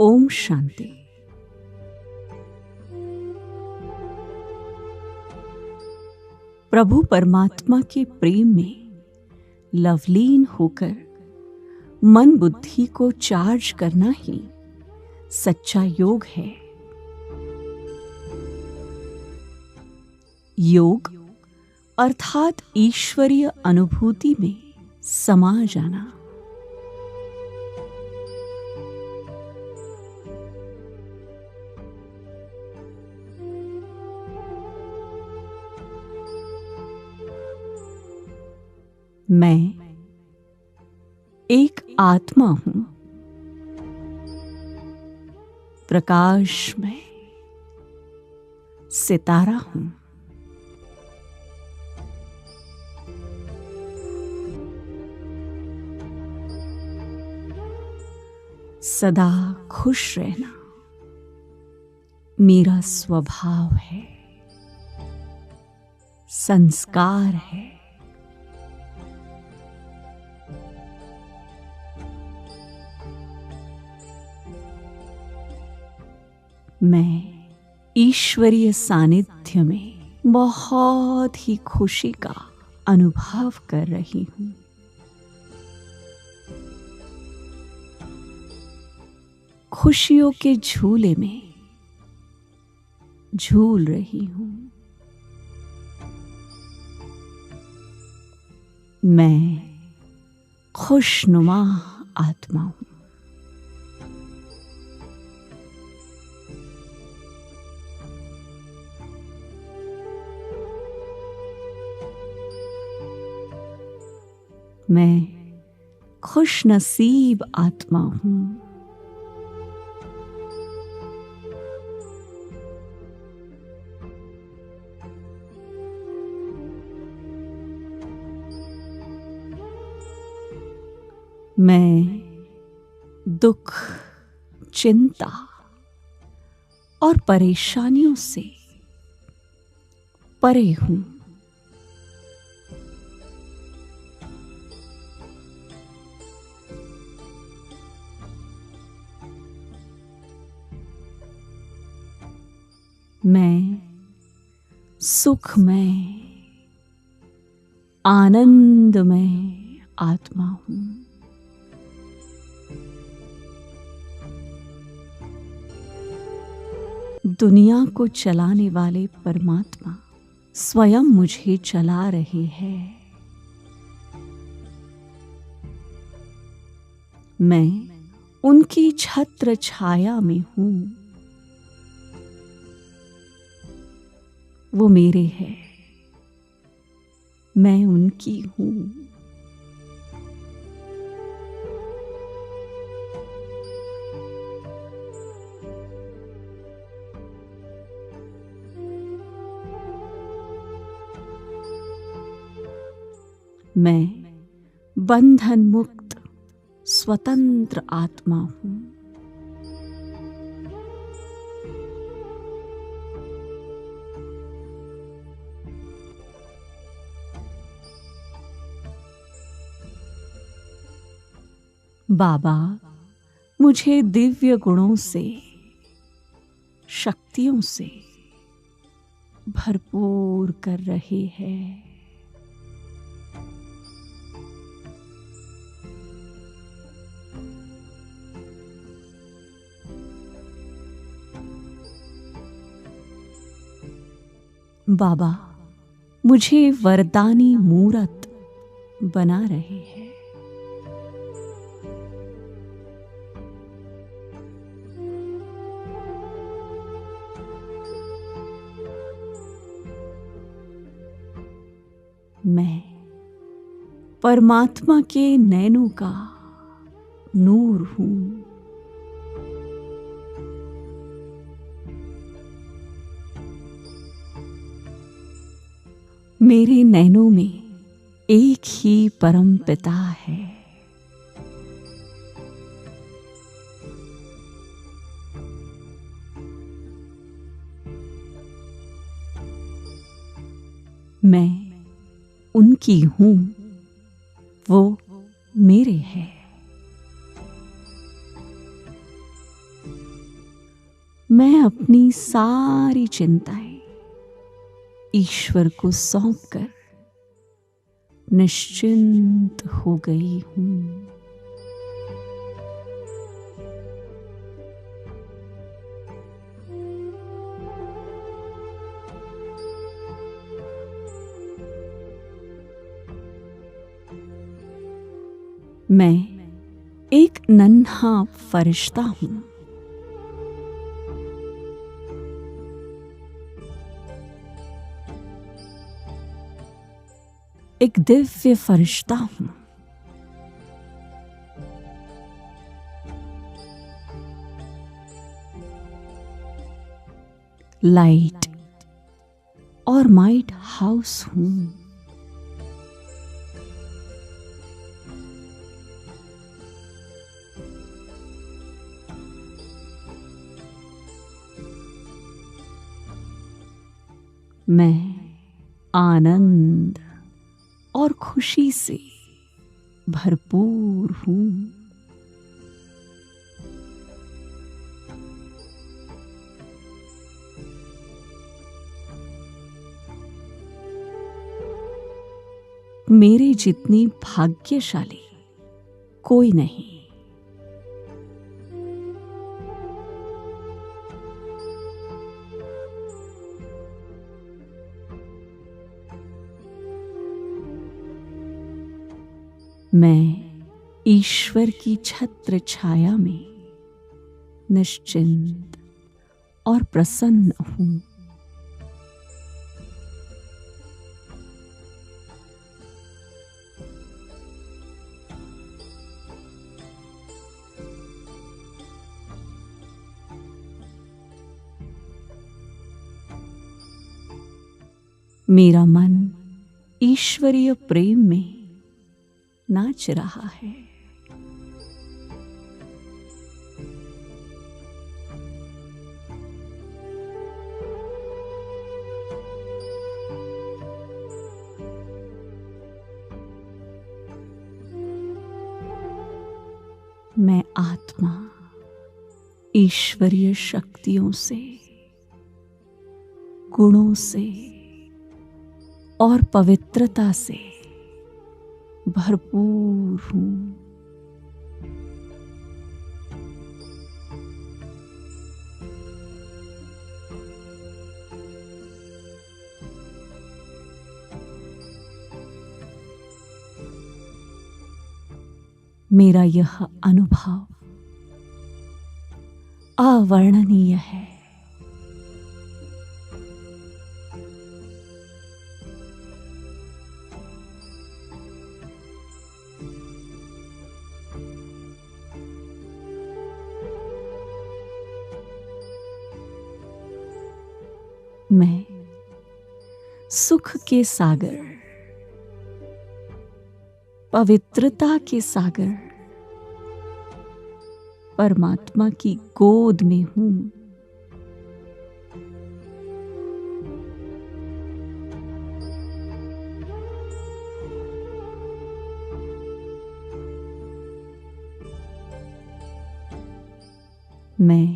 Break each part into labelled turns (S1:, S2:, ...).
S1: ओम शांति। प्रभु परमात्मा के प्रेम में लवलीन होकर मन बुद्धि को चार्ज करना ही सच्चा योग है। योग अर्थात ईश्वरीय अनुभूति में समा जाना। मैं एक आत्मा हूं, प्रकाश में सितारा हूं। सदा खुश रहना मेरा स्वभाव है, संस्कार है। मैं ईश्वरीय सानिध्य में बहुत ही खुशी का अनुभव कर रही हूं। खुशियों के झूले में झूल रही हूं। मैं खुशनुमा आत्मा हूं। मैं खुश नसीब आत्मा हूं। मैं दुख, चिंता और परेशानियों से परे हूं। मैं सुखमय, आनंदमय आत्मा हूं। दुनिया को चलाने वाले परमात्मा स्वयं मुझे चला रहे हैं। मैं उनकी छत्र छाया में हूं। वो मेरे हैं, मैं उनकी हूं। मैं बंधन मुक्त स्वतंत्र आत्मा हूं। बाबा मुझे दिव्य गुणों से, शक्तियों से भरपूर कर रहे हैं। बाबा मुझे वरदानी मूरत बना रहे हैं। मैं परमात्मा के नैनों का नूर हूं। मेरे नैनों में एक ही परम पिता है। मैं उनकी हूं, वो मेरे हैं। मैं अपनी सारी चिंताएं ईश्वर को सौंपकर निश्चिंत हो गई हूं। मैं एक नन्हा फरिश्ता हूं। एक दिव्य फरिश्ता हूं। लाइट और माइट हाउस हूं। मैं आनंद और खुशी से भरपूर हूं। मेरे जितनी भाग्यशाली कोई नहीं। मैं ईश्वर की छत्र छाया में निश्चिंत और प्रसन्न हूं। मेरा मन ईश्वरीय प्रेम में नाच रहा है। मैं आत्मा ईश्वरीय शक्तियों से, गुणों से और पवित्रता से भरपूर हूं। मेरा यह अनुभव अवर्णनीय है। मैं सुख के सागर, पवित्रता के सागर परमात्मा की गोद में हूं। मैं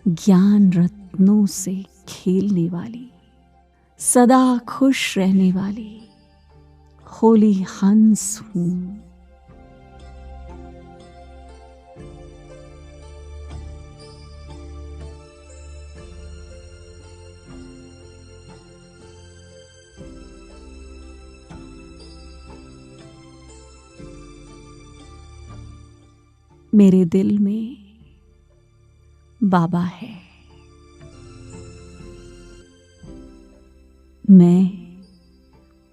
S1: ज्ञान रत्नों से खेलने वाली, सदा खुश रहने वाली होली हंस हूं। मेरे दिल में बाबा है। मैं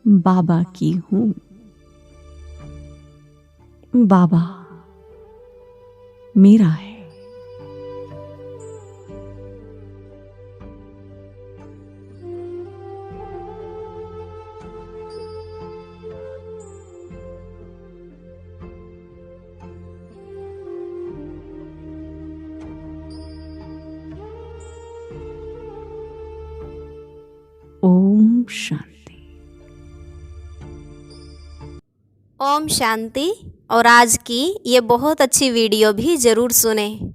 S1: बाबा की हूं। बाबा मेरा है। ओम शांति।
S2: ओम शांति। और आज की ये बहुत अच्छी वीडियो भी ज़रूर सुने।